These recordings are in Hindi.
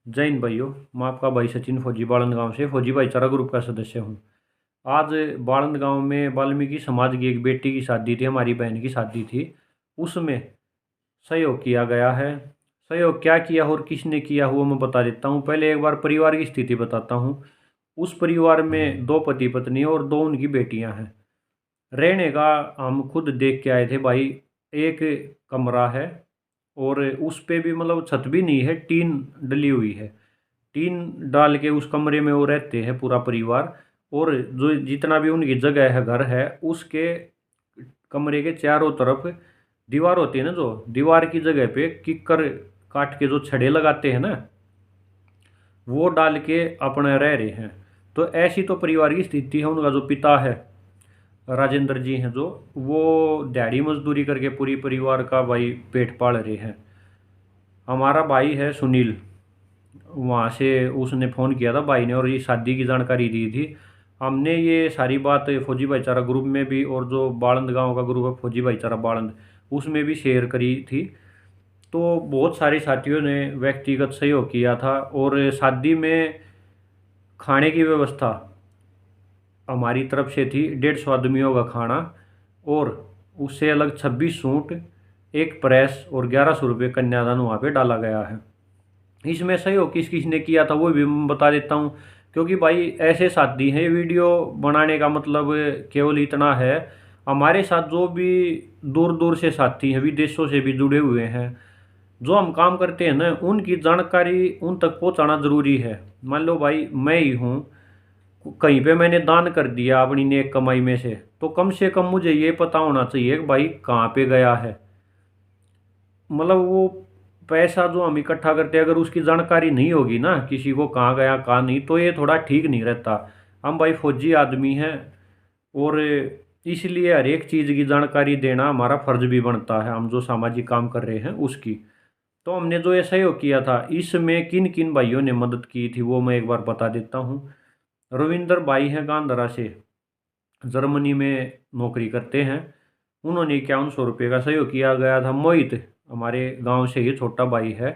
जय हिंद भाइयों। मैं आपका भाई सचिन फौजी बाड़ंद गांव से फौजी भाईचारा ग्रुप का सदस्य हूं। आज बाड़ंद गांव में वाल्मीकि समाज की एक बेटी की शादी थी, हमारी बहन की शादी थी। उसमें सहयोग किया गया है। सहयोग क्या किया और किसने किया हुआ मैं बता देता हूं। पहले एक बार परिवार की स्थिति बताता हूं। उस परिवार में दो पति पत्नी और दो उनकी बेटियां हैं। रहने का हम खुद देख के आए थे भाई। एक कमरा है और उस पे भी मतलब छत भी नहीं है, टीन डली हुई है। टीन डाल के उस कमरे में वो रहते हैं पूरा परिवार। और जो जितना भी उनकी जगह है, घर है, उसके कमरे के चारों तरफ दीवार होती है ना, जो दीवार की जगह पे किक्कर काट के जो छड़े लगाते हैं ना, वो डाल के अपने रह रहे हैं। तो ऐसी तो परिवार की स्थिति है। उनका जो पिता है राजेंद्र जी हैं, जो वो दिहाड़ी मजदूरी करके पूरी परिवार का भाई पेट पाल रहे हैं। हमारा भाई है सुनील, वहाँ से उसने फ़ोन किया था भाई ने और ये शादी की जानकारी दी थी। हमने ये सारी बात फौजी भाईचारा ग्रुप में भी और जो बाड़ंद गांव का ग्रुप है फौजी भाईचारा बाड़ंद, उसमें भी शेयर करी थी। तो बहुत सारे साथियों ने व्यक्तिगत सहयोग किया था। और शादी में खाने की व्यवस्था हमारी तरफ से थी, 150 आदमियों का खाना। और उससे अलग 26 सूट, एक प्रेस और 1100 रुपये कन्यादान वहाँ पे डाला गया है। इसमें सहयोग किस किस ने किया था वो भी मैं बता देता हूँ। क्योंकि भाई ऐसे साथी हैं, वीडियो बनाने का मतलब केवल इतना है। हमारे साथ जो भी दूर दूर से साथी हैं, विदेशों से भी जुड़े हुए हैं, जो हम काम करते हैं ना, उनकी जानकारी उन तक पहुंचाना ज़रूरी है। मान लो भाई मैं ही हूँ, कहीं पे मैंने दान कर दिया अपनी नेक कमाई में से कम मुझे ये पता होना चाहिए कि भाई कहाँ पे गया है। मतलब वो पैसा जो हम इकट्ठा करते हैं, अगर उसकी जानकारी नहीं होगी ना किसी को कहाँ गया कहाँ नहीं, तो ये थोड़ा ठीक नहीं रहता। हम भाई फौजी आदमी हैं और इसलिए हर एक चीज़ की जानकारी देना हमारा फर्ज भी बनता है, हम जो सामाजिक काम कर रहे हैं उसकी। तो हमने जो ये सहयोग किया था, इसमें किन किन भाइयों ने मदद की थी वो मैं एक बार बता देता हूँ। रविंदर भाई हैं गांधरा से, जर्मनी में नौकरी करते हैं। उन्होंने 5100 रुपये का सहयोग किया गया था। मोहित हमारे गांव से ही छोटा भाई है,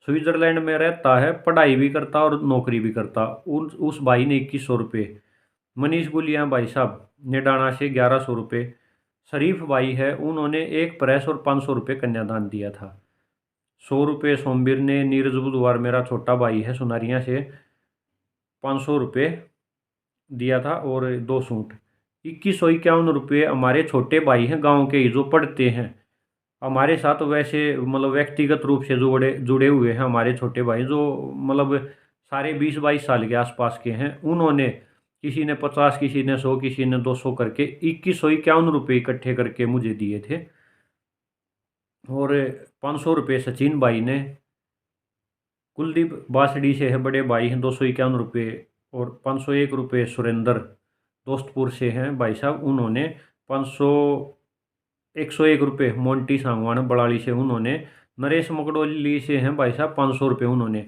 स्विट्जरलैंड में रहता है, पढ़ाई भी करता और नौकरी भी करता। उस भाई ने 2100 रुपये। मनीष गुलिया भाई साहब नेडाना से 1100 रुपये। शरीफ भाई है, उन्होंने एक प्रेस और 500 रुपये कन्यादान दिया था। 100 रुपये सोमवीर ने। नीरज बुधवार मेरा छोटा भाई है सुनारिया से, 500 रुपये दिया था और 2 सूट। 2151 रुपये हमारे छोटे भाई हैं गांव के ही, जो पढ़ते हैं हमारे साथ, वैसे मतलब व्यक्तिगत रूप से जुड़े जुड़े हुए हैं हमारे छोटे भाई, जो मतलब सारे 20-22 साल के आसपास के हैं। उन्होंने किसी ने 50, किसी ने 100, किसी ने 200 करके 2151 रुपये इकट्ठे करके मुझे दिए थे। और 500 रुपये सचिन भाई ने। कुलदीप बासड़ी से है, बड़े भाई हैं, 251 रुपये। और 501 रुपये सुरेंद्र दोस्तपुर से हैं भाई साहब, उन्होंने 500। 101 रुपये मोंटी सांगवान बड़ाली से, उन्होंने। नरेश मकड़ोली से हैं भाई साहब, 500 रुपये उन्होंने।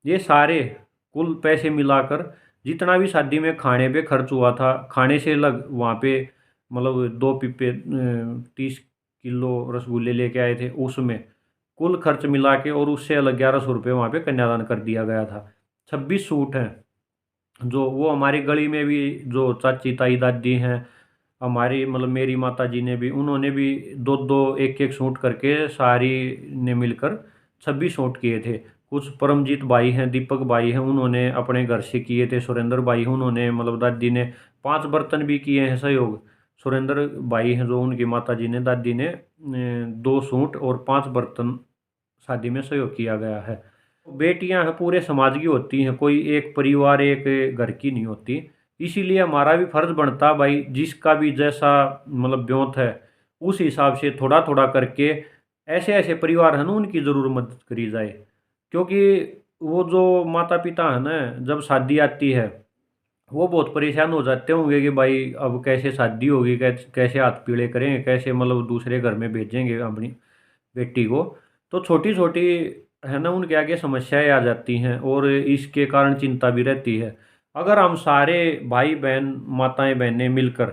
ये सारे कुल पैसे मिलाकर जितना भी शादी में खाने पे खर्च हुआ था, खाने से अलग वहाँ पे मतलब 2 पिपे 30 किलो रसगुल्ले लेके आए थे, उसमें कुल खर्च मिला के और उससे अलग 1100 रुपये वहाँ पे कन्यादान कर दिया गया था। 26 सूट हैं, जो वो हमारी गली में भी जो चाची ताई दादी हैं हमारी, मतलब मेरी माता जी ने भी, उन्होंने भी दो दो एक एक सूट करके सारी ने मिलकर 26 सूट किए थे। कुछ परमजीत भाई हैं, दीपक भाई हैं, उन्होंने अपने घर से किए थे। सुरेंद्र भाई हैं, उन्होंने मतलब दादी ने 5 बर्तन भी किए हैं सहयोग। सुरेंद्र भाई हैं जो उनकी माता जी ने, दादी ने 2 सूट और 5 बर्तन शादी में सहयोग किया गया है। बेटियां हैं पूरे समाज की होती हैं, कोई एक परिवार एक घर की नहीं होती। इसीलिए हमारा भी फर्ज बनता भाई, जिसका भी जैसा मतलब ब्योंत है उस हिसाब से थोड़ा थोड़ा करके ऐसे ऐसे परिवार हैं ना, उनकी ज़रूर मदद करी जाए। क्योंकि वो जो माता पिता है ना, जब शादी आती है वो बहुत परेशान हो जाते होंगे कि भाई अब कैसे शादी होगी, कैसे कैसे हाथ पीले करेंगे, कैसे मतलब दूसरे घर में भेजेंगे अपनी बेटी को। तो छोटी छोटी है ना उनके आगे समस्याएं आ जाती हैं और इसके कारण चिंता भी रहती है। अगर हम सारे भाई बहन माताएं बहनें मिलकर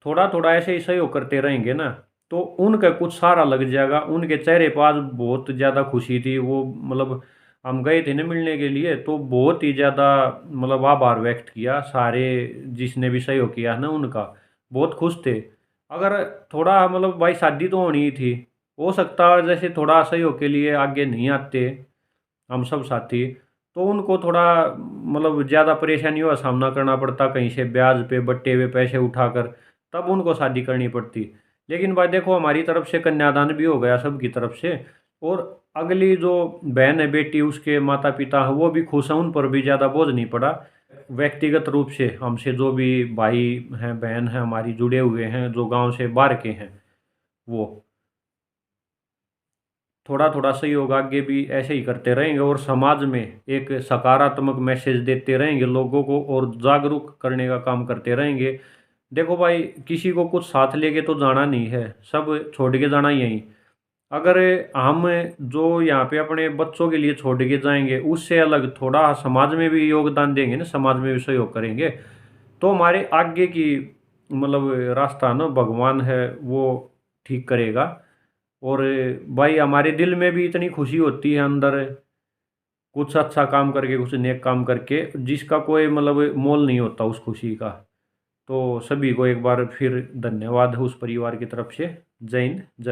थोड़ा थोड़ा ऐसे ही सहयोग करते रहेंगे ना, तो उनका कुछ सहारा लग जाएगा। उनके चेहरे पर आज बहुत ज़्यादा खुशी थी, वो मतलब हम गए थे ना मिलने के लिए, तो बहुत ही ज़्यादा मतलब आभार व्यक्त किया सारे, जिसने भी सहयोग किया ना उनका, बहुत खुश थे। अगर थोड़ा मतलब भाई शादी तो होनी ही थी, हो सकता है जैसे थोड़ा सहयोग के लिए आगे नहीं आते हम सब साथी, तो उनको थोड़ा मतलब ज़्यादा परेशानियों का सामना करना पड़ता, कहीं से ब्याज पे बट्टे हुए पैसे उठाकर, तब उनको शादी करनी पड़ती। लेकिन भाई देखो हमारी तरफ से कन्यादान भी हो गया सबकी तरफ से, और अगली जो बहन है बेटी उसके माता पिता हैं वो भी खुश हैं, उन पर भी ज़्यादा बोझ नहीं पड़ा। व्यक्तिगत रूप से हमसे जो भी भाई हैं बहन हैं हमारी जुड़े हुए हैं जो गांव से बाहर के हैं, वो थोड़ा थोड़ा सहयोग आगे भी ऐसे ही करते रहेंगे, और समाज में एक सकारात्मक मैसेज देते रहेंगे लोगों को, और जागरूक करने का काम करते रहेंगे। देखो भाई किसी को कुछ साथ लेके तो जाना नहीं है, सब छोड़ के जाना ही यहीं। अगर हम जो यहाँ पे अपने बच्चों के लिए छोड़ के जाएंगे उससे अलग थोड़ा समाज में भी योगदान देंगे ना, समाज में भी सहयोग करेंगे, तो हमारे आगे की मतलब रास्ता ना भगवान है वो ठीक करेगा। और भाई हमारे दिल में भी इतनी खुशी होती है अंदर, कुछ अच्छा काम करके कुछ नेक काम करके, जिसका कोई मतलब मोल नहीं होता उस खुशी का। तो सभी को एक बार फिर धन्यवाद है उस परिवार की तरफ से। जय हिंद जय